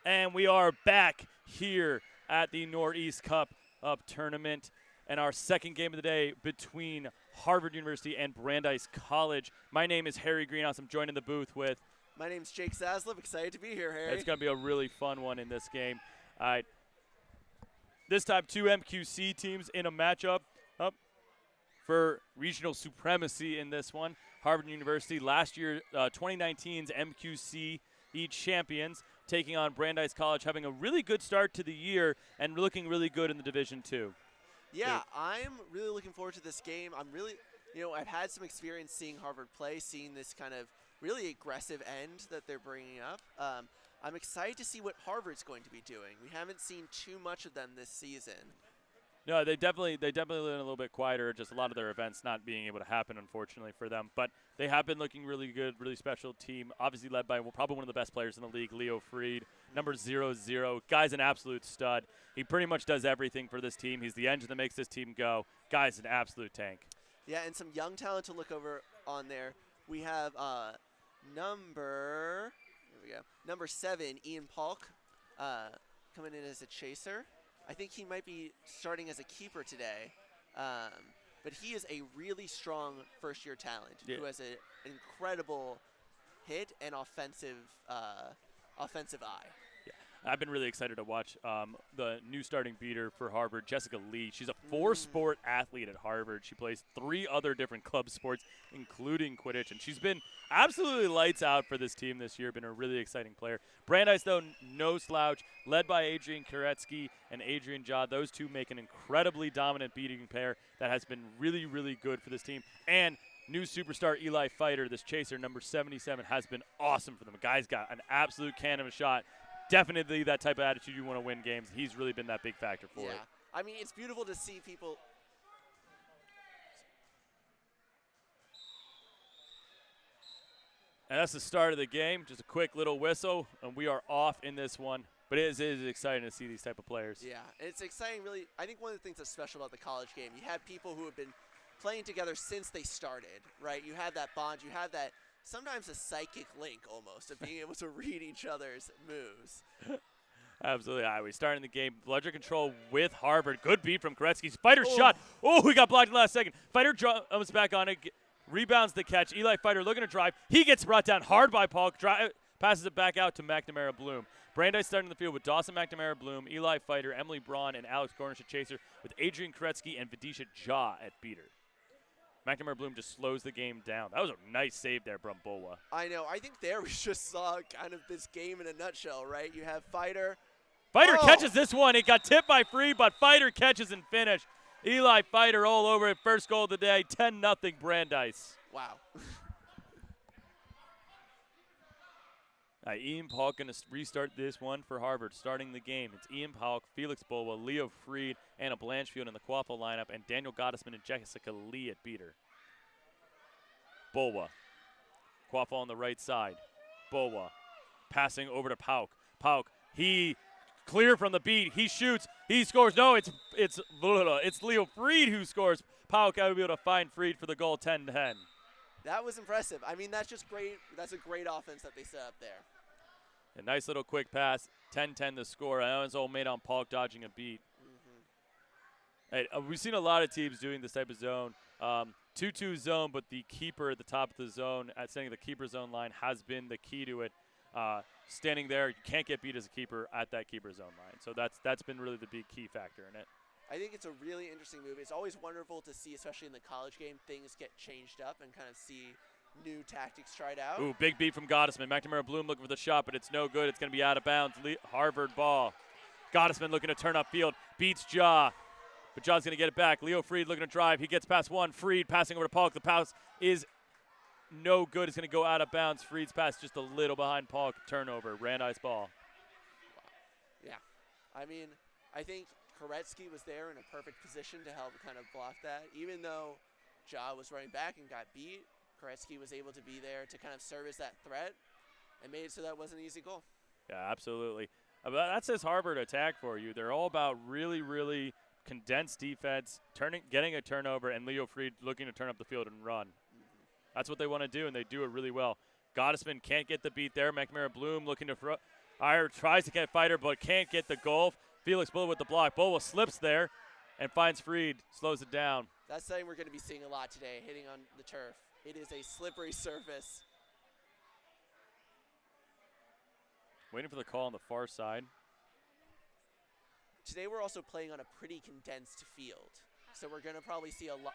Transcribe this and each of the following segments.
And we are back here at the Northeast Cup of Tournament and our second game of the day between Harvard University and Brandeis College. My name is Harry Greenhouse. I'm joined in the booth with. My name's Jake Zaslav. Excited to be here, Harry. It's going to be a really fun one in this game. All right. This time, two MQC teams in a matchup up for regional supremacy in this one. Harvard University, last year, 2019's MQC champions, taking on Brandeis College, having a really good start to the year and looking really good in the Division II. Yeah, I'm really looking forward to this game. I'm really, I've had some experience seeing Harvard play, seeing this kind of really aggressive end that they're bringing up. I'm excited to see what Harvard's going to be doing. We haven't seen too much of them this season. No, they definitely been a little bit quieter. Just a lot of their events not being able to happen, unfortunately, for them. But they have been looking really good, really special team. Obviously led by probably one of the best players in the league, Leo Freed, number 0-0. Guy's an absolute stud. He pretty much does everything for this team. He's the engine that makes this team go. Guy's an absolute tank. Yeah, and some young talent to look over on there. We have number 7, Ian Polk, coming in as a chaser. I think he might be starting as a keeper today, but he is a really strong first-year talent who has an incredible hit and offensive eye. Yeah, I've been really excited to watch the new starting beater for Harvard, Jessica Lee. She's a four-sport athlete at Harvard. She plays 3 other different club sports, including Quidditch, and she's been absolutely lights out for this team this year. Been a really exciting player. Brandeis, though, no slouch, led by Adrian Koretsky and Adrian Jha. Those two make an incredibly dominant beating pair that has been really, really good for this team. And new superstar Eli Fighter, this chaser, number 77, has been awesome for them. The guy's got an absolute cannon of a shot. Definitely that type of attitude you want to win games. He's really been that big factor for it. Yeah, I mean, it's beautiful to see people. And that's the start of the game. Just a quick little whistle, and we are off in this one. But it is exciting to see these type of players. Yeah, it's exciting, really. I think one of the things that's special about the college game, you have people who have been playing together since they started, right? You have that bond. You have that sometimes a psychic link almost of being able to read each other's moves. Absolutely. All right, we start in the game. Bludger control with Harvard. Good beat from Koretsky. Fighter shot. Oh, he got blocked in the last second. Fighter comes back on it. Rebounds the catch. Eli Fighter looking to drive. He gets brought down hard by Paul. Passes it back out to McNamara Bloom. Brandeis starting the field with Dawson McNamara Bloom, Eli Fighter, Emily Braun, and Alex Gornish at chaser, with Adrian Koretsky and Vidisha Jha at beater. McNamara Bloom just slows the game down. That was a nice save there from Bulwa. I know. I think there we just saw kind of this game in a nutshell, right? You have Fighter. Fighter catches this one. It got tipped by Free, but Fighter catches and finish. Eli Fighter all over it. First goal of the day, 10-0 Brandeis. Wow. Ian Polk going to restart this one for Harvard, starting the game. It's Ian Polk, Felix Bulwa, Leo Freed, Anna Blanchfield in the Quaffle lineup, and Daniel Gottesman and Jessica Lee at beater. Bulwa. Quaffle on the right side. Bulwa passing over to Pauk. Pauk, he clear from the beat. He shoots. He scores. No, it's Leo Freed who scores. Pauk out to be able to find Freed for the goal, 10-10. That was impressive. I mean, that's just great. That's a great offense that they set up there. A nice little quick pass, 10-10 the score. I know it's all made on Pauk dodging a beat. Hey, we've seen a lot of teams doing this type of zone. 2-2 zone, but the keeper at the top of the zone, setting the keeper zone line, has been the key to it. Standing there, you can't get beat as a keeper at that keeper zone line. So that's been really the big key factor in it. I think it's a really interesting move. It's always wonderful to see, especially in the college game, things get changed up and kind of see new tactics tried out. Ooh, big beat from Gottesman. McNamara Bloom looking for the shot, but it's no good. It's going to be out of bounds. Harvard ball. Gottesman looking to turn upfield. Beats Jha. But Jha's going to get it back. Leo Freed looking to drive. He gets past one. Freed passing over to Polk. The pass is no good. It's going to go out of bounds. Freed's pass just a little behind Polk. Turnover. Brandeis ball. Yeah. I mean, I think Koretsky was there in a perfect position to help kind of block that. Even though Jha was running back and got beat, Koretsky was able to be there to kind of service that threat and made it so that was an easy goal. Yeah, absolutely. That says Harvard attack for you. They're all about really, really condensed defense, getting a turnover, and Leo Freed looking to turn up the field and run. That's what they want to do, and they do it really well. Gottesman can't get the beat there. McNamara Bloom looking to Iyer tries to get Fighter, but can't get the goal. Felix Bull with the block. Bull slips there and finds Freed, slows it down. That's something we're going to be seeing a lot today, hitting on the turf. It is a slippery surface. Waiting for the call on the far side. Today we're also playing on a pretty condensed field, so we're going to probably see a lot.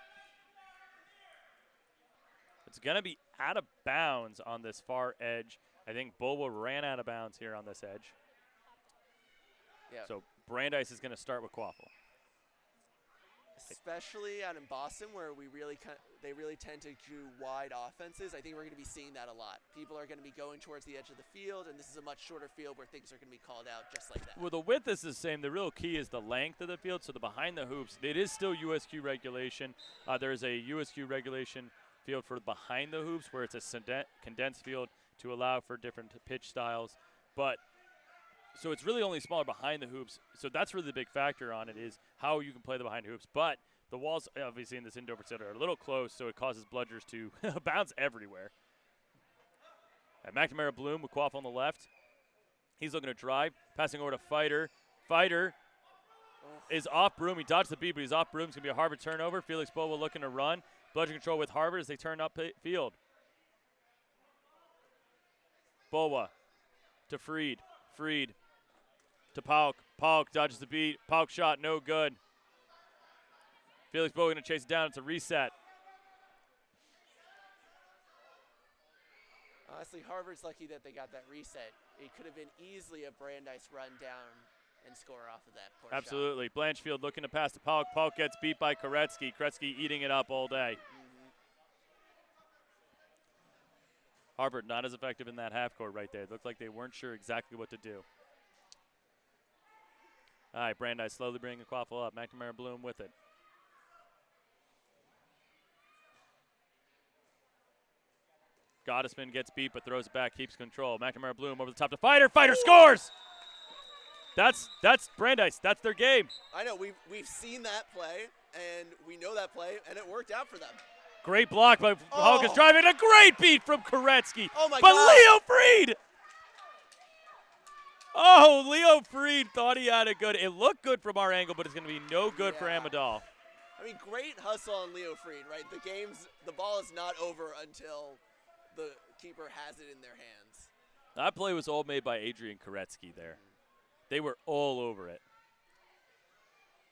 It's going to be out of bounds on this far edge. I think Bulwa ran out of bounds here on this edge. Yeah. So Brandeis is going to start with Quaffle. Especially out in Boston, where they really tend to do wide offenses. I think we're going to be seeing that a lot. People are going to be going towards the edge of the field, and this is a much shorter field where things are going to be called out just like that. Well, the width is the same. The real key is the length of the field. So the behind the hoops, it is still USQ regulation. There's a USQ regulation field for behind the hoops where it's a condensed field to allow for different pitch styles. But so it's really only smaller behind the hoops. So that's really the big factor on it is how you can play the behind hoops. But the walls, obviously, in this indoor facility are a little close, so it causes bludgers to bounce everywhere. And McNamara Bloom with Quaff on the left. He's looking to drive, passing over to Fighter. Fighter is off Broom. He dodged the beat, but he's off Broom. It's going to be a Harvard turnover. Felix Bowa looking to run. Bludger control with Harvard as they turn up field. Bowa to Freed. Freed to Pauk. Pauk dodges the beat. Pauk shot, no good. Felix Bowa going to chase it down. It's a reset. Honestly, Harvard's lucky that they got that reset. It could have been easily a Brandeis run down and score off of that poor Absolutely. shot. Blanchfield looking to pass to Pauk. Pauk gets beat by Koretsky. Koretsky eating it up all day. Harvard not as effective in that half court right there. It looked like they weren't sure exactly what to do. All right, Brandeis slowly bringing the Quaffle up. McNamara Bloom with it. Gottesman gets beat but throws it back, keeps control. McNamara Bloom over the top to Fighter. Fighter scores! That's Brandeis. That's their game. I know. We've seen that play, and we know that play, and it worked out for them. Great block by Hawkins driving. A great beat from Koretsky. Oh, my but God. Leo Freed! Oh, Leo Freed thought he had it good. It looked good from our angle, but it's going to be no good for Amadal. I mean, great hustle on Leo Freed, right? The ball is not over until the keeper has it in their hands. That play was all made by Adrian Koretsky there. They were all over it.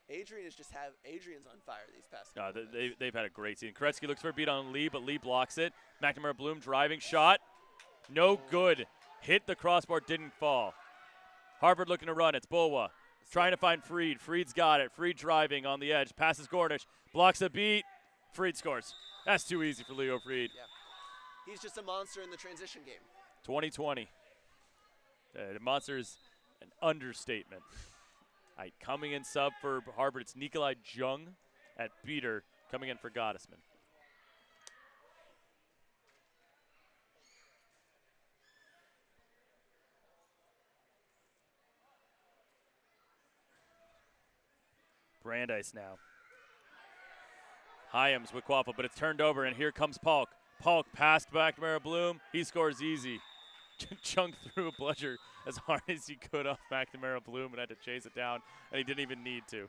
Adrian's on fire these past couple No, they've had a great season. Koretsky looks for a beat on Lee, but Lee blocks it. McNamara Bloom driving shot. No good. Hit the crossbar, didn't fall. Harvard looking to run. It's Bulwa. Trying to find Freed. Freed's got it. Freed driving on the edge. Passes Gornish. Blocks a beat. Freed scores. That's too easy for Leo Freed. Yeah. He's just a monster in the transition game. 2020. The monster is an understatement. All right, coming in sub for Harvard, it's Nikolai Jung at beater coming in for Gottesman. Brandeis now. Hyams with Quaffle, but it's turned over, and here comes Pauk. Pauk passed McNamara Bloom. He scores easy. Chung threw a bludger as hard as he could off McNamara Bloom and had to chase it down, and he didn't even need to.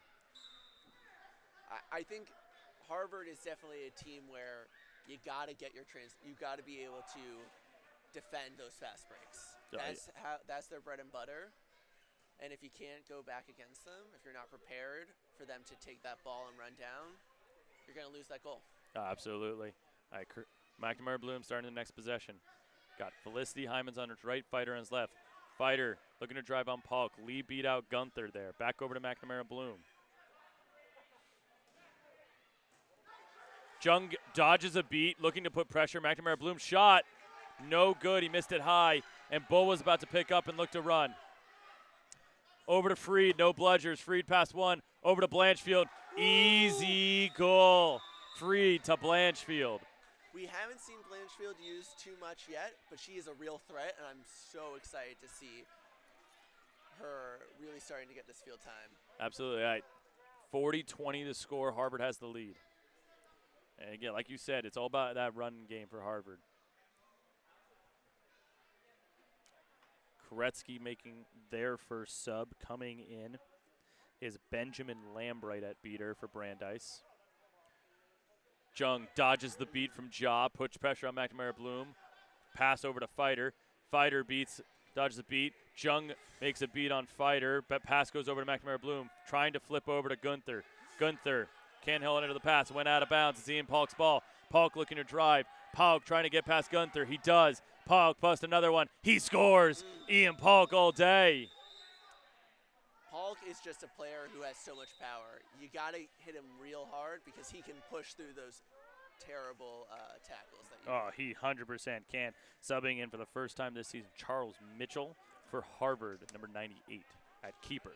I think Harvard is definitely a team where you got to get you got to be able to defend those fast breaks. That's their bread and butter. And if you can't go back against them, if you're not prepared for them to take that ball and run down, you're going to lose that goal. Absolutely. All right, McNamara Bloom starting the next possession. Got Felicity Hyman's on his right, Fighter on his left. Fighter looking to drive on Pauk. Lee beat out Gunther there. Back over to McNamara Bloom. Jung dodges a beat, looking to put pressure. McNamara Bloom shot. No good. He missed it high. And Bull was about to pick up and look to run. Over to Freed. No bludgers. Freed past one. Over to Blanchfield. Easy goal. Freed to Blanchfield. We haven't seen Blanchfield used too much yet, but she is a real threat, and I'm so excited to see her really starting to get this field time. Absolutely. All right. 40-20 to score. Harvard has the lead. And again, like you said, it's all about that run game for Harvard. Koretsky making their first sub. Coming in is Benjamin Lambright at beater for Brandeis. Jung dodges the beat from Ja, puts pressure on McNamara Bloom. Pass over to Fighter. Fighter dodges the beat. Jung makes a beat on Fighter, but pass goes over to McNamara Bloom, trying to flip over to Gunther. Gunther can't hold into the pass, went out of bounds. It's Ian Polk's ball. Polk looking to drive. Polk trying to get past Gunther. He does. Polk busts another one. He scores. Ian Polk all day. Polk is just a player who has so much power. You got to hit him real hard because he can push through those terrible tackles. He 100% can. Subbing in for the first time this season, Charles Mitchell for Harvard, number 98 at keeper.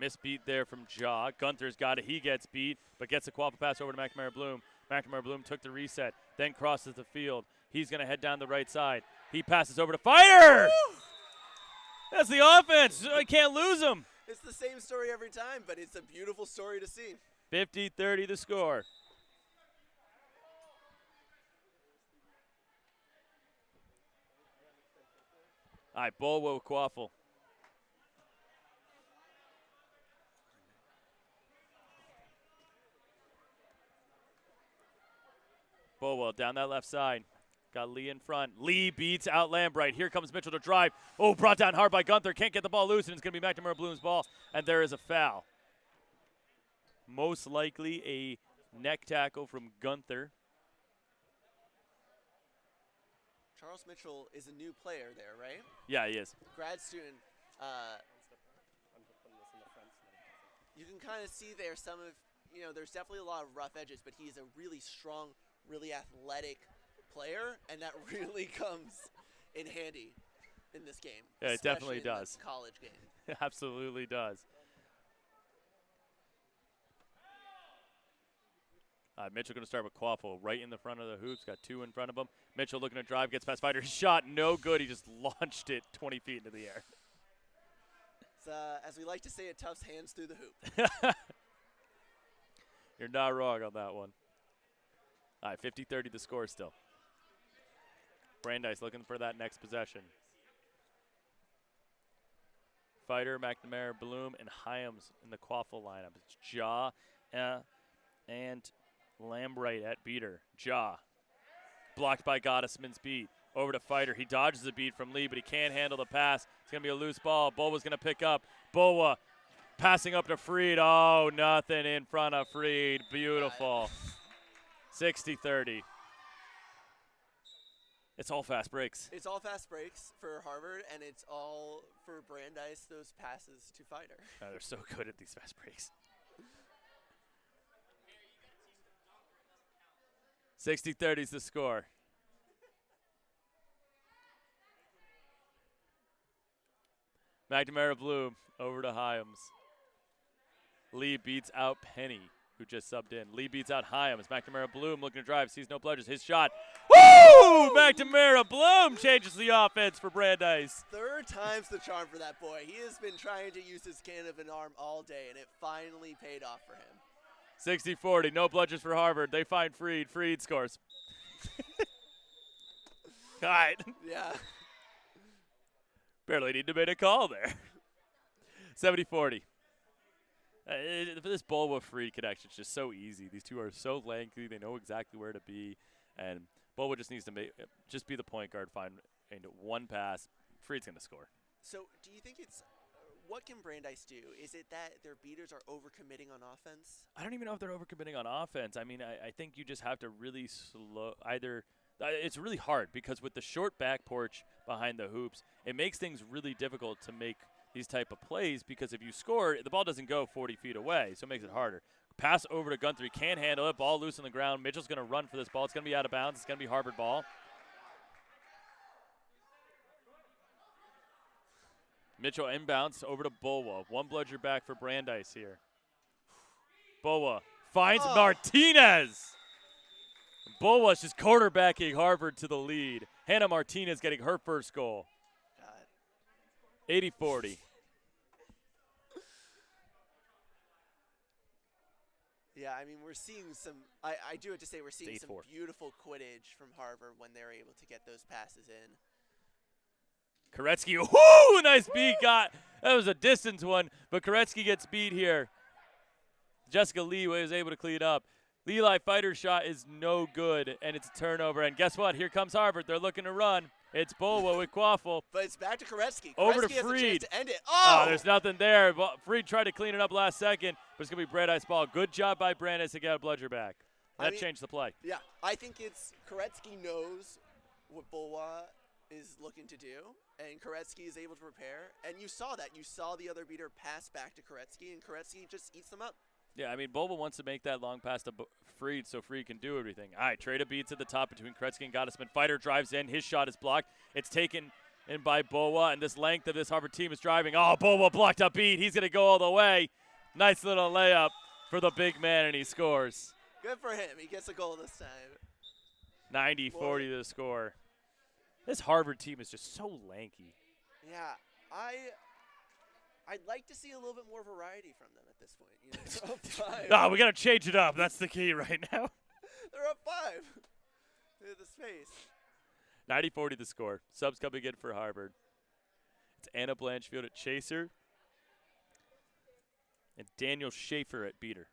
Missed beat there from Ja. Gunther's got it. He gets beat, but gets a qualify pass over to McNamara Bloom. McNamara Bloom took the reset, then crosses the field. He's going to head down the right side. He passes over to Fighter. Woo! That's the offense. I can't lose him. It's the same story every time, but it's a beautiful story to see. 50-30 the score. All right, Bolwo Quaffle. Bolwell down that left side. Got Lee in front. Lee beats out Lambright. Here comes Mitchell to drive. Oh, brought down hard by Gunther. Can't get the ball loose, and it's going to be McNamara Bloom's ball. And there is a foul. Most likely a neck tackle from Gunther. Charles Mitchell is a new player there, right? Yeah, he is. Grad student. You can kind of see there some of, there's definitely a lot of rough edges, but he's a really strong, really athletic player, and that really comes in handy in this game. Yeah, it definitely does. College game. It absolutely does. Mitchell going to start with Quaffle right in the front of the hoops. Got two in front of him. Mitchell looking to drive, gets past Fighter. Shot no good. He just launched it 20 feet into the air. It's, as we like to say, it toughs hands through the hoop. You're not wrong on that one. All right, 50-30 the score still. Brandeis looking for that next possession. Fighter, McNamara, Bloom, and Hyams in the Quaffle lineup. It's Ja and Lambright at beater. Ja blocked by Gottesman's beat. Over to Fighter. He dodges the beat from Lee, but he can't handle the pass. It's going to be a loose ball. Bowa's going to pick up. Bowa passing up to Freed. Oh, nothing in front of Freed. Beautiful. 60-30. It's all fast breaks. It's all fast breaks for Harvard, and it's all for Brandeis, those passes to Fighter. Oh, they're so good at these fast breaks. 60-30 is the score. McNamara Bloom over to Hyams. Lee beats out Penny, who just subbed in. Lee beats out Hyams. McNamara Bloom looking to drive, sees no pledges. His shot. Woo! McNamara Bloom changes the offense for Brandeis. Third time's the charm for that boy. He has been trying to use his can of an arm all day, and it finally paid off for him. 60-40, no pledges for Harvard. They find Freed. Freed scores. All right. Yeah. Barely need to make a call there. 70-40. This Bolwa Freed connection is just so easy. These two are so lengthy. They know exactly where to be. And Bolwa just needs to just be the point guard, find one pass. Freed's going to score. So do you think it's what can Brandeis do? Is it that their beaters are overcommitting on offense? I don't even know if they're overcommitting on offense. I mean, I think you just have to really slow it's really hard because with the short back porch behind the hoops, it makes things really difficult to make these type of plays because if you score, the ball doesn't go 40 feet away, so it makes it harder. Pass over to Gunther. He can't handle it. Ball loose on the ground. Mitchell's going to run for this ball. It's going to be out of bounds. It's going to be Harvard ball. Mitchell inbounds over to Bowa. One bludger back for Brandeis here. Bowa finds Martinez. Bowa's just quarterbacking Harvard to the lead. Hannah Martinez getting her first goal. God. 80-40. Yeah, I mean, we're seeing some. I do have to say, we're seeing some 8-4. beautiful Quidditch from Harvard when they're able to get those passes in. Koretsky, whoo, nice beat. That was a distance one, but Koretsky gets beat here. Jessica Lee was able to clean up. Leli Fighter's shot is no good, and it's a turnover. And guess what? Here comes Harvard. They're looking to run. It's Bowa with Quaffle. But it's back to Koretsky. Over to Koretsky has a chance Freed. to end it. Oh! There's nothing there. Freed tried to clean it up last second, but it's going to be Brandeis ball. Good job by Brandeis to get a bludger back. That changed the play. Yeah, I think it's Koretsky knows what Bowa is looking to do, and Koretsky is able to repair. And you saw that. You saw the other beater pass back to Koretsky, and Koretsky just eats them up. Yeah, I mean, Boba wants to make that long pass to Freed so Freed can do everything. All right, Trade of beats at the top between Koretsky and Gottesman. Fighter drives in. His shot is blocked. It's taken in by Bowa, and this length of this Harvard team is driving. Oh, Bowa blocked a beat. He's going to go all the way. Nice little layup for the big man, and he scores. Good for him. He gets a goal this time. 90-40 the score. This Harvard team is just so lanky. Yeah, I'd like to see a little bit more variety from them at this point. You know, they're up 5. No, we got to change it up. That's the key right now. They're up 5. They have the space. 90-40 the score. Subs coming in for Harvard. It's Anna Blanchfield at Chaser and Daniel Schaefer at Beater.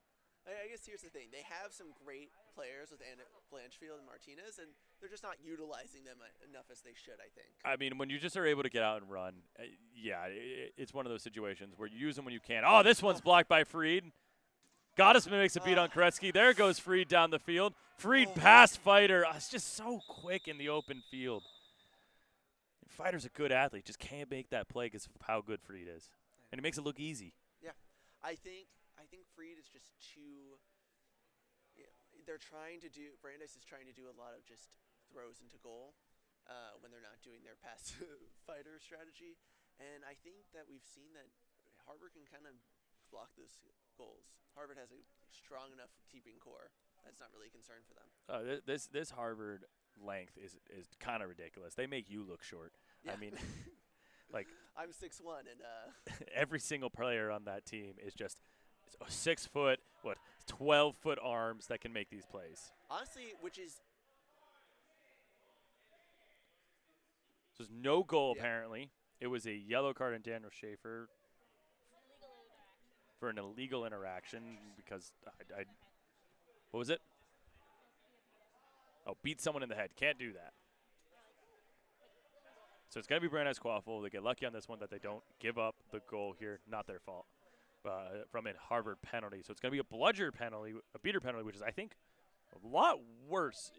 I guess here's the thing. They have some great players with Anna Blanchfield and Martinez, and they're just not utilizing them enough as they should, I think. I mean, when you just are able to get out and run, it's one of those situations where you use them when you can. Oh, this one's blocked by Freed. Gottesman makes a beat on Koretsky. There goes Freed down the field. Freed past Fighter. It's just so quick in the open field. Fighter's a good athlete. Just can't make that play because of how good Freed is. And he makes it look easy. Yeah. I think Freed is just too they're trying to do Brandeis is trying to do a lot of just throws into goal when they're not doing their pass Fighter strategy. And I think that we've seen that Harvard can kind of block those goals. Harvard has a strong enough keeping core. That's not really a concern for them. This Harvard length is kind of ridiculous. They make you look short. Yeah. I mean, like I'm 6'1", and every single player on that team is just 6 foot, 12-foot arms that can make these plays. Honestly, which is so there's no goal apparently. It was a yellow card on Daniel Schaefer for an illegal interaction because I what was it? Oh, beat someone in the head. Can't do that. So it's going to be Brandeis Quaffle. They get lucky on this one that they don't give up the goal here. Not their fault. From a Harvard penalty. So it's going to be a bludger penalty, a beater penalty, which is, I think, a lot worse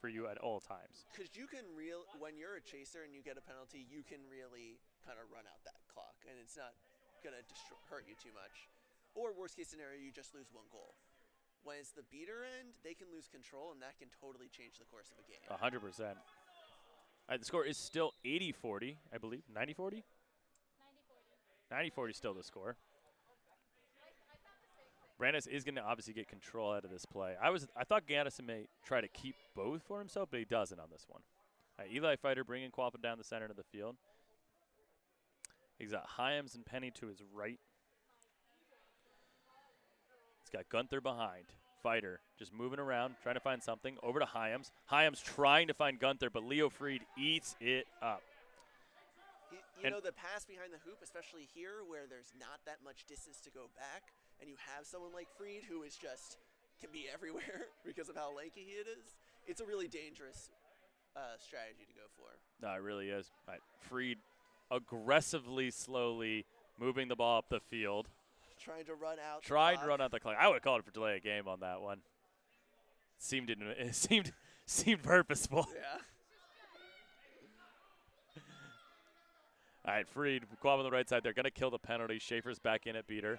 for you at all times. Because you can when you're a chaser and you get a penalty, you can really kind of run out that clock, and it's not going to hurt you too much. Or worst case scenario, you just lose 1 goal. When it's the beater end, they can lose control, and that can totally change the course of a game. 100%. The score is still 80-40, I believe. 90-40? 90-40 still the score. Brandeis is going to obviously get control out of this play. I thought Gaddison may try to keep both for himself, but he doesn't on this one. Eli Fighter bringing Quaffle down the center of the field. He's got Hyams and Penny to his right. He's got Gunther behind. Fighter just moving around, trying to find something. Over to Hyams. Hyams trying to find Gunther, but Leo Freed eats it up. You know, the pass behind the hoop, especially here where there's not that much distance to go back, and you have someone like Freed who is just can be everywhere because of how lanky he is, it's a really dangerous strategy to go for. No, it really is. Right. Freed aggressively, slowly moving the ball up the field. Trying to run out. Trying to run out the clock. I would have called it for delay of game on that one. It seemed purposeful. Yeah. All right, Freed, Quab on the right side. They're going to kill the penalty. Schaefer's back in at beater.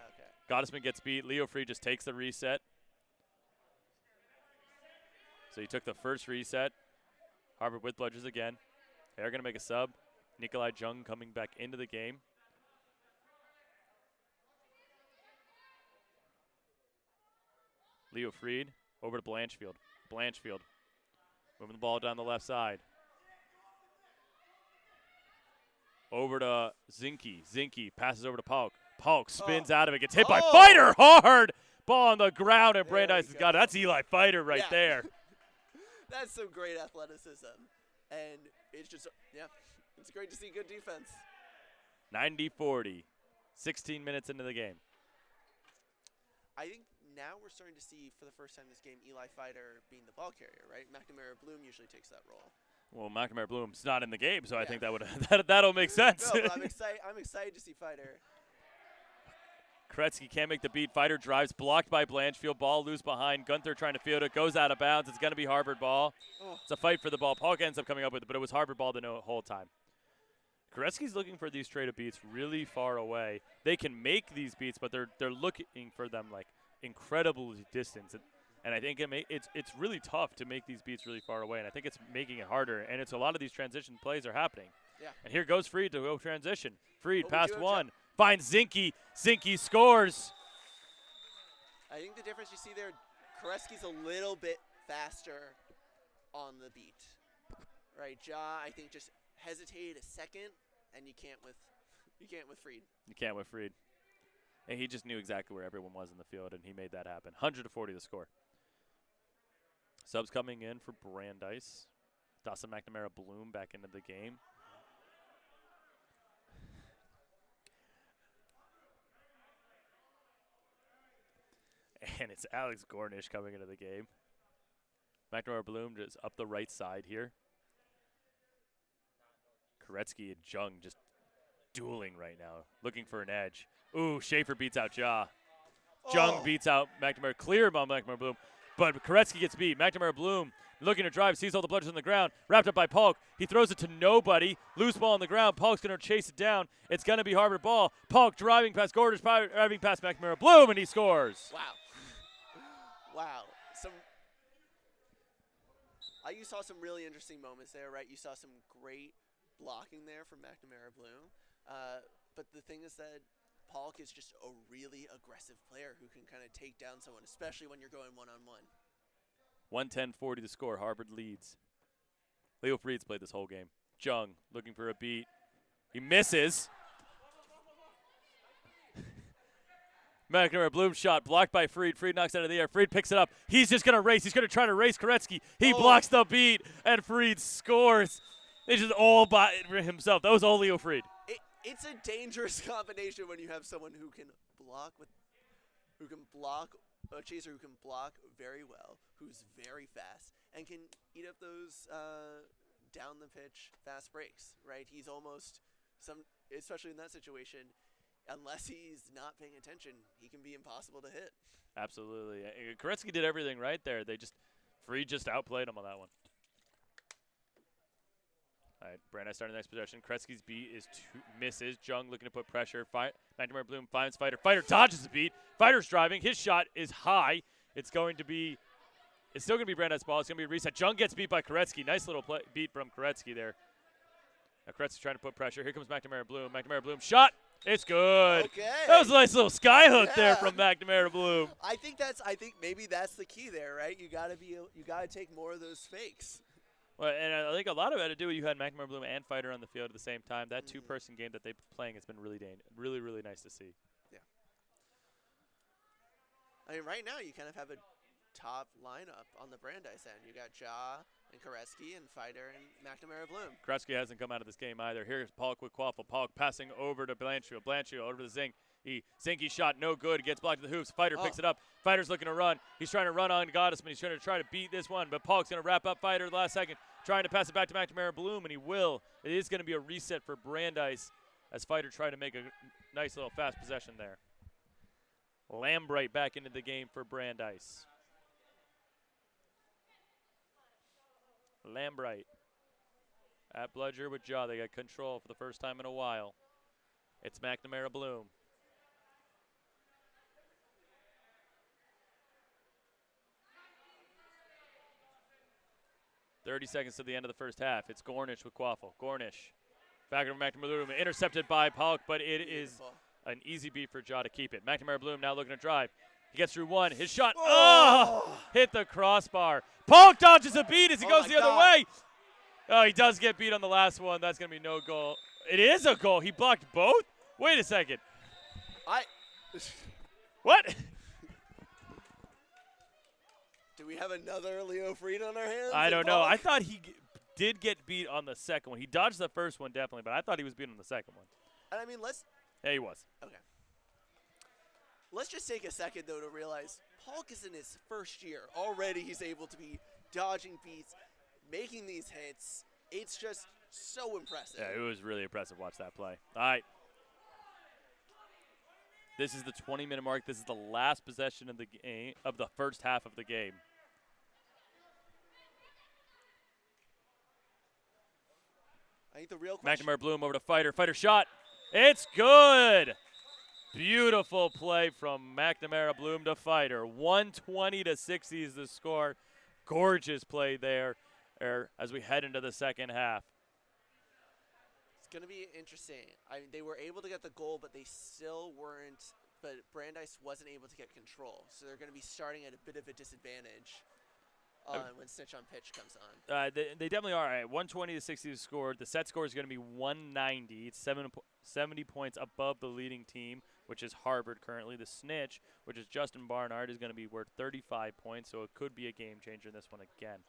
Okay. Gottesman gets beat. Leo Freed just takes the reset. So he took the first reset. Harvard with bludgers again. They're going to make a sub. Nikolai Jung coming back into the game. Leo Freed over to Blanchfield. Blanchfield moving the ball down the left side. Over to Zinke. Zinke passes over to Pauk. Pauk spins out of it, gets hit by Fighter hard. Ball on the ground, and Brandeis has got it. That's Eli Fighter right there. That's some great athleticism. And it's just, it's great to see good defense. 90-40, 16 minutes into the game. I think now we're starting to see, for the first time this game, Eli Fighter being the ball carrier, right? McNamara Bloom usually takes that role. Well, McNamara Bloom's not in the game, so I think that'll make sense. No, but I'm excited to see Fighter. Koretsky can't make the beat. Fighter drives, blocked by Blanchfield. Ball loose behind. Gunther trying to field it. Goes out of bounds. It's going to be Harvard ball. It's a fight for the ball. Pauk ends up coming up with it, but it was Harvard ball the whole time. Koretsky's looking for these straight-up beats really far away. They can make these beats, but they're looking for them like incredibly distant. And I think it's really tough to make these beats really far away, and I think it's making it harder. And it's a lot of these transition plays are happening. Yeah. And here goes Freed to go transition. Freed past one. Finds Zinke. Zinke scores. I think the difference you see there, Koretsky's a little bit faster on the beat. Right, I think just hesitated a second, and you can't with Freed. You can't with Freed. And he just knew exactly where everyone was in the field, and he made that happen. 100-40 the score. Subs coming in for Brandeis. Dawson McNamara Bloom back into the game. And it's Alex Gornish coming into the game. McNamara Bloom just up the right side here. Koretsky and Jung just dueling right now, looking for an edge. Ooh, Schaefer beats out Ja. Jung beats out McNamara, clear by McNamara Bloom. But Koretsky gets beat. McNamara Bloom looking to drive, sees all the bludgers on the ground, wrapped up by Pauk. He throws it to nobody. Loose ball on the ground. Pauk's going to chase it down. It's going to be Harvard ball. Pauk driving past Gornish, driving past McNamara Bloom, and he scores. Wow. Wow. You saw some really interesting moments there, right? You saw some great blocking there from McNamara Bloom. But the thing is that Pauk is just a really aggressive player who can kind of take down someone, especially when you're going one-on-one. 110-40 the score. Harvard leads. Leo Freed's played this whole game. Jung looking for a beat. He misses. McNamara Bloom shot blocked by Freed. Freed knocks it out of the air. Freed picks it up. He's just going to race. He's going to try to race Koretsky. He blocks the beat, and Freed scores. It's just all by himself. That was all Leo Freed. It's a dangerous combination when you have someone who can block a chaser who can block very well, who's very fast, and can eat up those down the pitch fast breaks. Right? He's almost especially in that situation. Unless he's not paying attention, he can be impossible to hit. Absolutely. Koretsky did everything right there. Freed just outplayed him on that one. All right, Brandeis starting the next possession. Koretsky's beat is misses. Jung looking to put pressure. McNamara Bloom finds Fighter. Fighter dodges the beat. Fighter's driving. His shot is high. It's still going to be Brandeis' ball. It's going to be a reset. Jung gets beat by Koretsky. Nice little beat from Koretsky there. Now Koretsky's trying to put pressure. Here comes McNamara Bloom. McNamara Bloom shot. It's good. Okay. That was a nice little sky hook there from McNamara Bloom. I think maybe that's the key there, right? You gotta take more of those fakes. Well, and I think a lot of it had to do with you had McNamara Bloom and Fighter on the field at the same time. That two-person game that they've been playing has been really, really nice to see. Yeah. I mean, right now you kind of have a top lineup on the Brandeis end. You got Ja and Koretsky and Fighter and McNamara Bloom. Koretsky hasn't come out of this game either. Here's Pauk with Quaffle. Pauk passing over to Blanchfield. Blanchfield over to Zink. Zinke shot no good. Gets blocked to the hoops. Fighter picks it up. Fighter's looking to run. He's trying to run on Gottesman. He's trying to beat this one, but Pauk's going to wrap up Fighter the last second. Trying to pass it back to McNamara Bloom, and he will. It is going to be a reset for Brandeis as Fighter trying to make a nice little fast possession there. Lambright back into the game for Brandeis. Lambright at Bludger with Ja. They got control for the first time in a while. It's McNamara Bloom. .30 seconds to the end of the first half. It's Gornish with Quaffle. Gornish back over McNamara Bloom. Intercepted by Pauk, but it is an easy beat for Ja to keep it. McNamara Bloom now looking to drive. He gets through one. His shot, hit the crossbar. Pauk dodges a beat as he goes the other way. Oh, he does get beat on the last one. That's going to be no goal. It is a goal. He blocked both? Wait a second. I. What? Do we have another Leo Freed on our hands? I don't know. I thought he did get beat on the second one. He dodged the first one definitely, but I thought he was beat on the second one. And I mean, let's. Yeah, he was. Okay. Let's just take a second, though, to realize Polk is in his first year. Already he's able to be dodging beats, making these hits. It's just so impressive. Yeah, it was really impressive. Watch that play. All right. This is the 20-minute mark. This is the last possession of the game, of the first half of the game. I think the real question. McNamara Bloom over to Fighter. Fighter shot. It's good. Beautiful play from McNamara Bloom to Fighter. 120-60 is the score. Gorgeous play there as we head into the second half. It's going to be interesting. They were able to get the goal, but they still weren't. But Brandeis wasn't able to get control. So they're going to be starting at a bit of a disadvantage when Snitch on Pitch comes on. They definitely are. Right. 120-60 is scored. The set score is going to be 190. It's 70 points above the leading team, which is Harvard currently. The Snitch, which is Justin Barnard, is going to be worth 35 points, so it could be a game changer in this one again.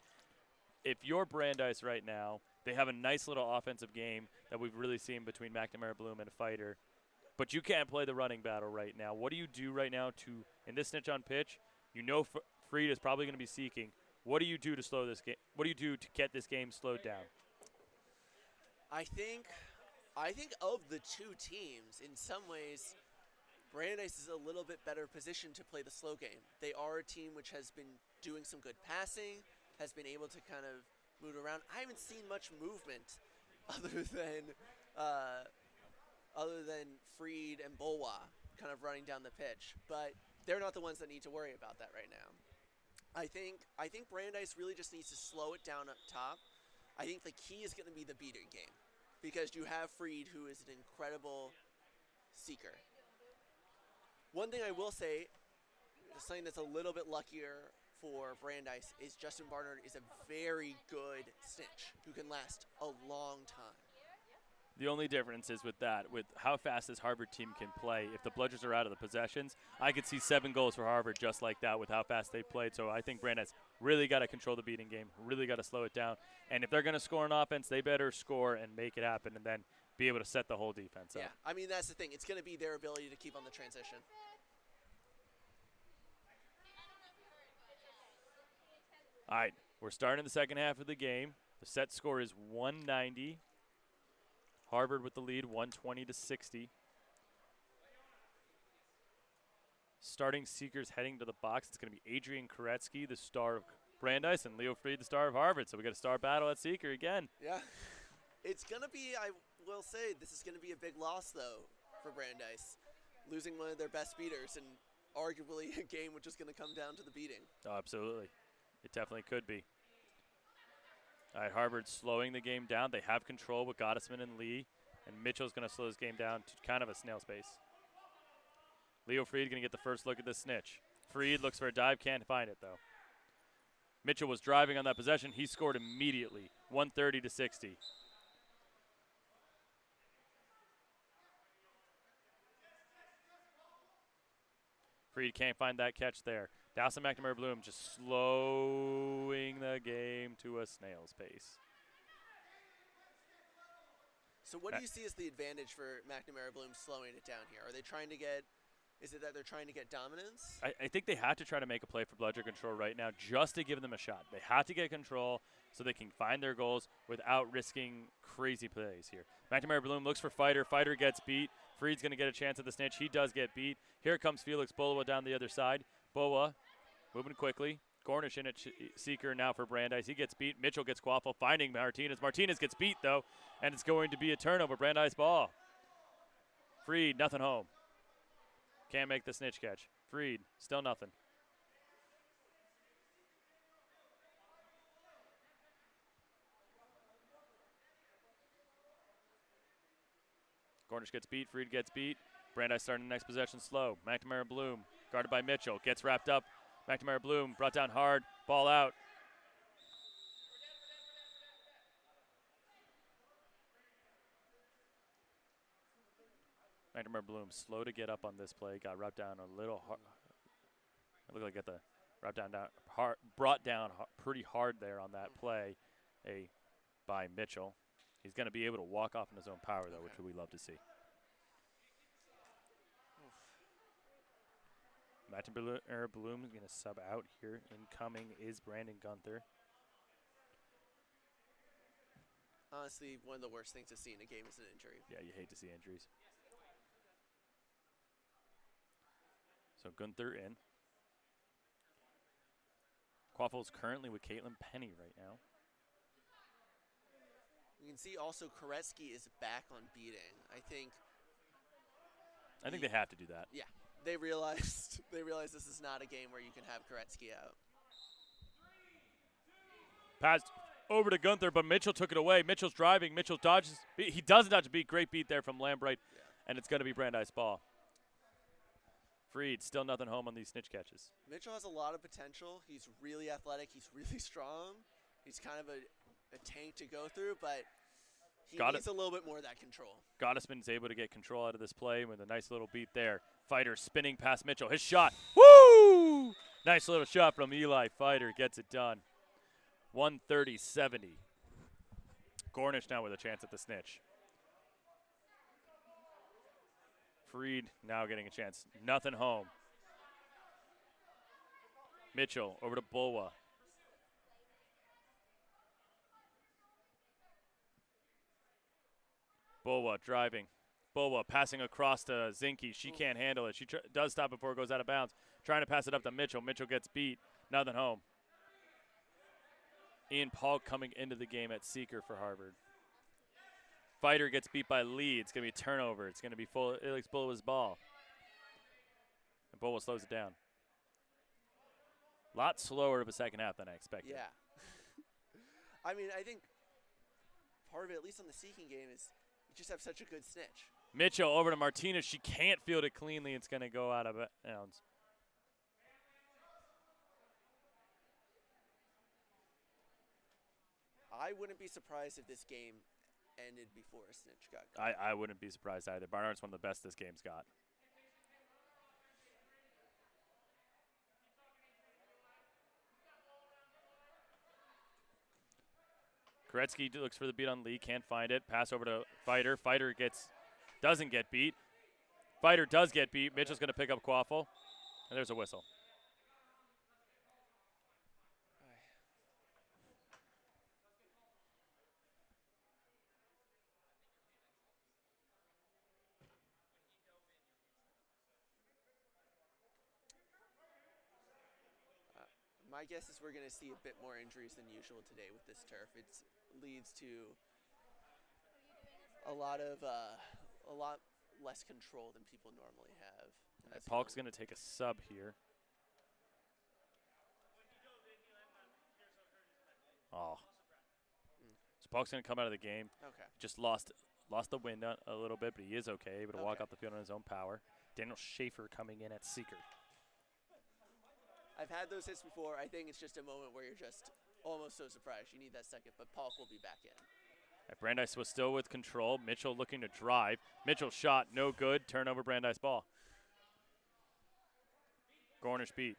If you're Brandeis right now, they have a nice little offensive game that we've really seen between McNamara Bloom and Fighter, but you can't play the running battle right now. What do you do right now in this Snitch on Pitch? You know Freed is probably going to be seeking. What do you do to slow this game? What do you do to get this game slowed down? I think of the two teams, in some ways, Brandeis is a little bit better positioned to play the slow game. They are a team which has been doing some good passing, has been able to kind of move around. I haven't seen much movement other than Freed and Bolwa kind of running down the pitch, but they're not the ones that need to worry about that right now. I think Brandeis really just needs to slow it down up top. I think the key is going to be the beater game, because you have Freed, who is an incredible seeker. One thing I will say, something that's a little bit luckier for Brandeis, is Justin Barnard is a very good snitch who can last a long time. The only difference is with how fast this Harvard team can play. If the Bludgers are out of the possessions, I could see 7 goals for Harvard just like that with how fast they played. So I think Brandeis really got to control the beating game, really got to slow it down. And if they're going to score an offense, they better score and make it happen and then be able to set the whole defense up. Yeah, I mean, that's the thing. It's going to be their ability to keep on the transition. All right, we're starting the second half of the game. The set score is 190. Harvard with the lead, 120-60. Starting seekers heading to the box. It's going to be Adrian Koretsky, the star of Brandeis, and Leo Freed, the star of Harvard. So we got a star battle at seeker again. Yeah. It's going to be, I will say, this is going to be a big loss, though, for Brandeis. Losing one of their best beaters, and arguably a game which is going to come down to the beating. Oh, absolutely. It definitely could be. All right, Harvard slowing the game down. They have control with Gottesman and Lee, and Mitchell's going to slow this game down to kind of a snail's pace. Leo Freed going to get the first look at the snitch. Freed looks for a dive, can't find it, though. Mitchell was driving on that possession. He scored immediately, 130-60. Freed can't find that catch there. Dawson McNamara Bloom just slowing the game to a snail's pace. So what do you see as the advantage for McNamara Bloom slowing it down here? Are they trying to get, is it that they're trying to get dominance? I think they have to try to make a play for Bludger control right now just to give them a shot. They have to get control so they can find their goals without risking crazy plays here. McNamara Bloom looks for Fighter. Fighter gets beat. Freed's going to get a chance at the snitch. He does get beat. Here comes Felix Boa down the other side. Boa moving quickly. Gornish in at seeker now for Brandeis. He gets beat. Mitchell gets Quaffle, finding Martinez. Martinez gets beat, though, and it's going to be a turnover. Brandeis ball. Freed, nothing home. Can't make the snitch catch. Freed, still nothing. Gornish gets beat. Freed gets beat. Brandeis starting the next possession slow. McNamara Bloom guarded by Mitchell. Gets wrapped up. McNamara Bloom brought down hard. Ball out. Nightmare Bloom slow to get up on this play. Got rubbed down a little hard. It looked like got the rubbed down hard, brought down pretty hard there on that play. By Mitchell. He's going to be able to walk off in his own power though, which we love to see. Nightmare Bloom is going to sub out here. Incoming is Brandon Gunther. Honestly, one of the worst things to see in a game is an injury. Yeah, you hate to see injuries. So Gunther in. Quaffel's currently with Caitlin Penny right now. You can see also Koretsky is back on beating. I think they have to do that. Yeah, they realized this is not a game where you can have Koretsky out. Passed over to Gunther, but Mitchell took it away. Mitchell's driving. Mitchell dodges. He doesn't dodge a beat. Great beat there from Lambright, and it's going to be Brandeis' ball. Freed, still nothing home on these snitch catches. Mitchell has a lot of potential. He's really athletic. He's really strong. He's kind of a tank to go through, but he needs a little bit more of that control. Gottesman's able to get control out of this play with a nice little beat there. Fighter spinning past Mitchell. His shot. Woo! Nice little shot from Eli. Fighter gets it done. 130-70. Gornish now with a chance at the snitch. Freed now getting a chance. Nothing home. Mitchell over to Bulwa. Bulwa driving. Bulwa passing across to Zinke. She can't handle it. She does stop before it goes out of bounds. Trying to pass it up to Mitchell. Mitchell gets beat. Nothing home. Ian Paul coming into the game at seeker for Harvard. Fighter gets beat by Lee. It's going to be a turnover. It's going to be Alex Bulwa's ball. And Bulwa slows it down. A lot slower of a second half than I expected. Yeah. I mean, I think part of it, at least on the seeking game, is you just have such a good snitch. Mitchell over to Martinez. She can't field it cleanly. It's going to go out of bounds. I wouldn't be surprised if this game ended before a snitch got caught. I wouldn't be surprised either. Barnard's one of the best this game's got. Koretsky looks for the beat on Lee, can't find it. Pass over to Fighter. Fighter doesn't get beat. Fighter does get beat. Mitchell's going to pick up Quaffle, and there's a whistle. My guess is we're going to see a bit more injuries than usual today with this turf. It leads to a lot less control than people normally have. Paul's going to take a sub here. Oh. So Paul's going to come out of the game. Okay. Just lost the wind a little bit, but he is okay. Able to walk off the field on his own power. Daniel Schaefer coming in at seeker. I've had those hits before. I think it's just a moment where you're just almost so surprised. You need that second, but Paul will be back in. Brandeis was still with control. Mitchell looking to drive. Mitchell shot, no good. Turnover, Brandeis ball. Gornish beat.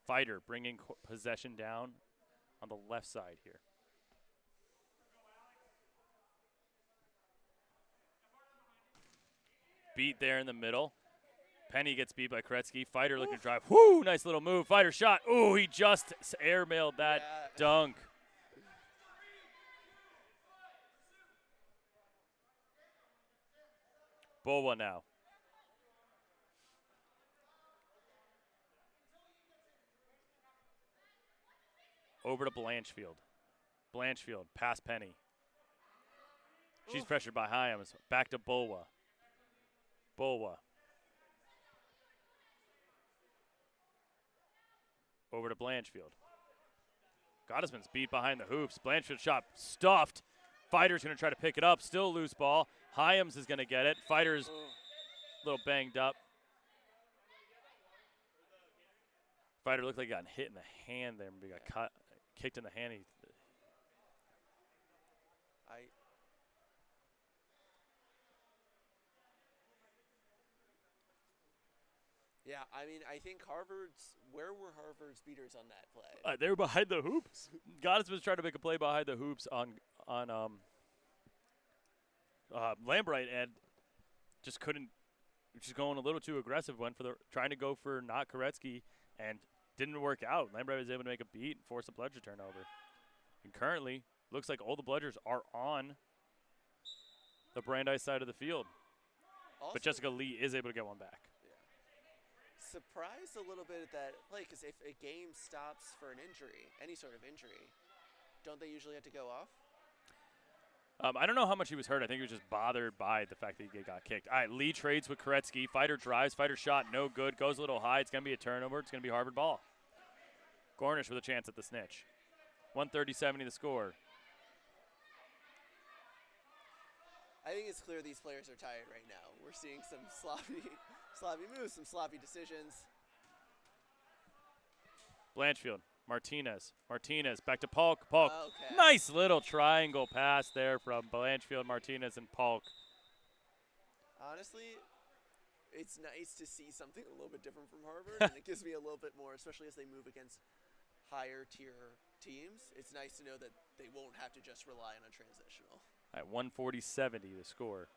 Fighter bringing possession down on the left side here. Beat there in the middle. Penny gets beat by Koretsky. Fighter looking to drive. Whoo, nice little move. Fighter shot. Ooh, he just airmailed that dunk. Bulwa now. Over to Blanchfield. Blanchfield, past Penny. She's pressured by Hyams. Back to Bulwa. Bulwa. Over to Blanchfield. Gottesman's beat behind the hoops. Blanchfield shot stuffed. Fighter's going to try to pick it up. Still loose ball. Hyams is going to get it. Fighter's a little banged up. Fighter looked like he got hit in the hand there. Maybe got kicked in the hand. Yeah, I mean, I think where were Harvard's beaters on that play? They were behind the hoops. Goddess was trying to make a play behind the hoops on Lambright and just couldn't. Just going a little too aggressive. Trying to go for not Koretsky and didn't work out. Lambright was able to make a beat and force a bludger turnover. And currently, looks like all the bludgers are on the Brandeis side of the field. Also, But Jessica Lee is able to get one back. Surprised a little bit at that play, because if a game stops for an injury, any sort of injury, don't they usually have to go off? I don't know how much he was hurt. I think he was just bothered by the fact that he got kicked. All right, Lee trades with Koretsky. Fighter drives. Fighter shot, no good. Goes a little high. It's going to be a turnover. It's going to be Harvard ball. Gornish with a chance at the snitch. 130-70 the score. I think it's clear these players are tired right now. We're seeing some sloppy moves, some sloppy decisions. Blanchfield, Martinez, back to Polk. Okay. Nice little triangle pass there from Blanchfield, Martinez, and Polk. Honestly, it's nice to see something a little bit different from Harvard, and it gives me a little bit more, especially as they move against higher tier teams. It's nice to know that they won't have to just rely on a transitional. At 140-70 the score.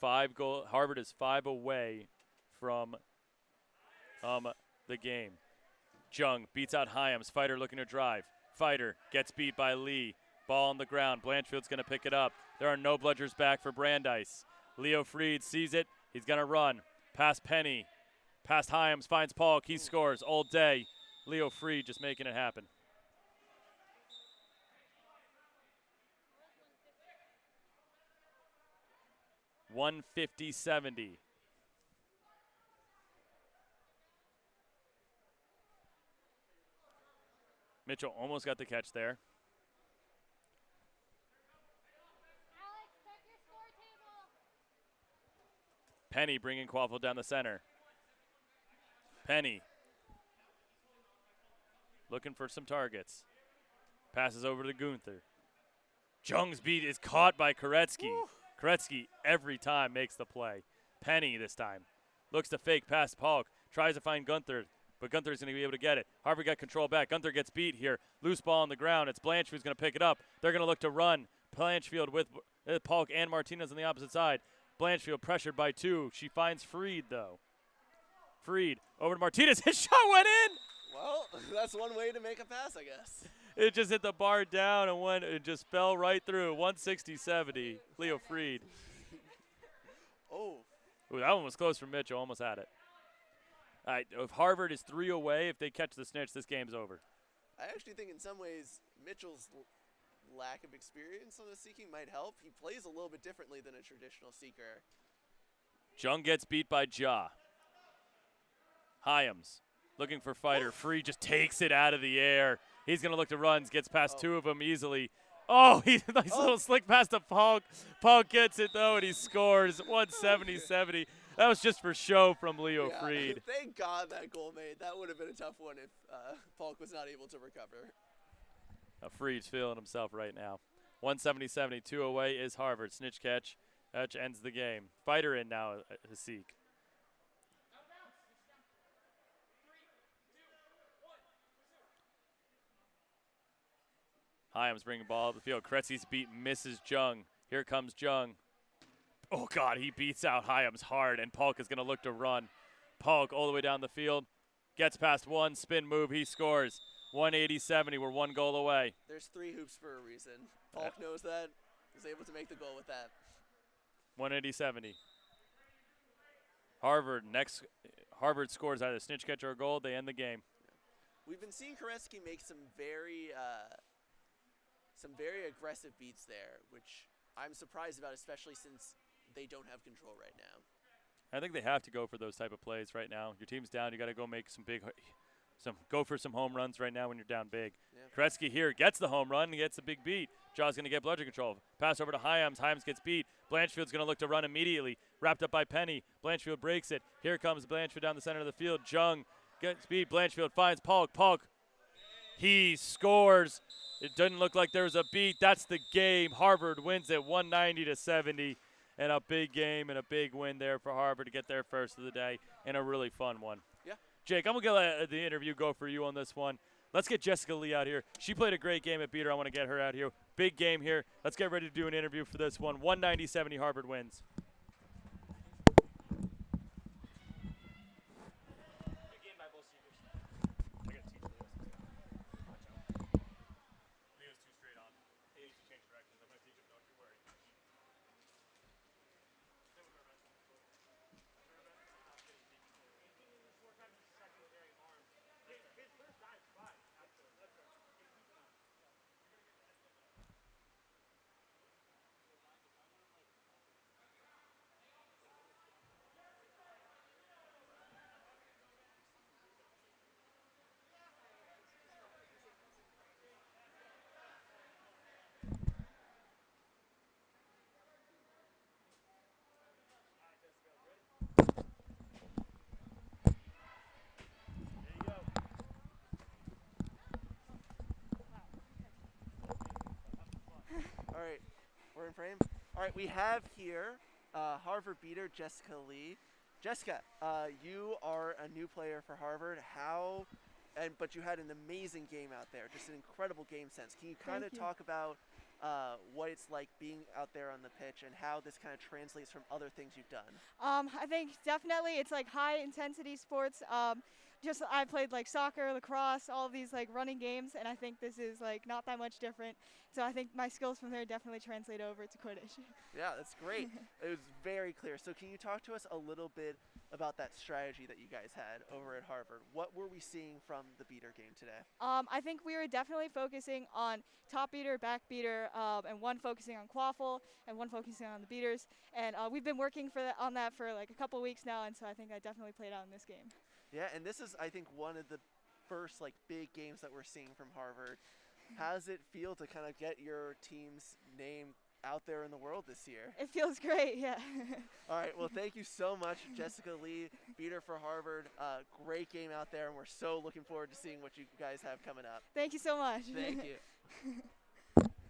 Harvard is 5 away from the game. Jung beats out Hyams. Fighter looking to drive. Fighter gets beat by Lee. Ball on the ground. Blanchfield's going to pick it up. There are no bludgers back for Brandeis. Leo Freed sees it. He's going to run. Past Penny. Past Hyams. Finds Polk. He scores all day. Leo Freed just making it happen. $150-70. Mitchell almost got the catch there. Alex, check your score table. Penny bringing Quaffle down the center. Penny looking for some targets. Passes over to Gunther. Jung's beat is caught by Koretsky. Koretsky every time makes the play. Penny this time. Looks to fake past Polk. Tries to find Gunther, but Gunther's going to be able to get it. Harvard got control back. Gunther gets beat here. Loose ball on the ground. It's Blanchfield who's going to pick it up. They're going to look to run. Blanchfield with Polk and Martinez on the opposite side. Blanchfield pressured by 2. She finds Freed, though. Freed over to Martinez. His shot went in! Well, that's one way to make a pass, I guess. It just hit the bar down and it just fell right through. 160-70. Leo Freed. Oh. Ooh, that one was close for Mitchell. Almost had it. All right, if Harvard is 3 away, if they catch the snitch, this game's over. I actually think in some ways Mitchell's lack of experience on the seeking might help. He plays a little bit differently than a traditional seeker. Jung gets beat by Ja. Hyams looking for Fighter. Free just takes it out of the air. He's going to look to runs, gets past 2 of them easily. Oh, he's a nice little slick pass to Polk. Polk gets it, though, and he scores 170-70. That was just for show from Leo Freed. Thank God that goal made. That would have been a tough one if Polk was not able to recover. Freed's feeling himself right now. 170-70, 2 away is Harvard. Snitch catch. That ends the game. Fighter in now, Hasik. Hyams bringing ball up the field. Koretsky's beat misses Jung. Here comes Jung. Oh, God, he beats out Hyams hard, and Polk is going to look to run. Polk all the way down the field. Gets past 1, spin move, he scores. 180-70, we're 1 goal away. There's 3 hoops for a reason. Polk knows that. He's able to make the goal with that. 180-70. Harvard scores either snitch catch or a goal. They end the game. We've been seeing Koretsky make some very aggressive beats there, which I'm surprised about, especially since they don't have control right now. I think they have to go for those type of plays right now. Your team's down. You got to go make go for some home runs right now when you're down big. Yeah. Koretsky here gets the home run and gets the big beat. Jaw's going to get bludger control. Pass over to Hyams. Hyams gets beat. Blanchfield's going to look to run immediately. Wrapped up by Penny. Blanchfield breaks it. Here comes Blanchfield down the center of the field. Jung Good speed. Blanchfield finds Polk. Polk, he scores. It doesn't look like there was a beat. That's the game. Harvard wins it 190-70. And a big game and a big win there for Harvard to get their first of the day and a really fun one. Yeah. Jake, I'm going to let the interview go for you on this one. Let's get Jessica Lee out here. She played a great game at Beater. I want to get her out here. Big game here. Let's get ready to do an interview for this one. 190-70 Harvard wins. All right, we're in frame. All right, we have here Harvard beater Jessica Lee. Jessica, you are a new player for Harvard. But you had an amazing game out there, just an incredible game sense. Can you kind of talk about what it's like being out there on the pitch and how this kind of translates from other things you've done? I think definitely it's like high intensity sports. I played like soccer, lacrosse, all of these like running games, and I think this is like not that much different. So I think my skills from there definitely translate over to Quidditch. Yeah, that's great. It was very clear. So can you talk to us a little bit about that strategy that you guys had over at Harvard? What were we seeing from the beater game today? I think we were definitely focusing on top beater, back beater, and one focusing on quaffle and one focusing on the beaters. And we've been working on that for like a couple weeks now, and so I think that definitely played out in this game. Yeah, and this is, I think, one of the first like big games that we're seeing from Harvard. How does it feel to kind of get your team's name out there in the world this year? It feels great, yeah. All right, well, thank you so much, Jessica Lee, beater for Harvard. Great game out there, and we're so looking forward to seeing what you guys have coming up. Thank you so much. Thank you.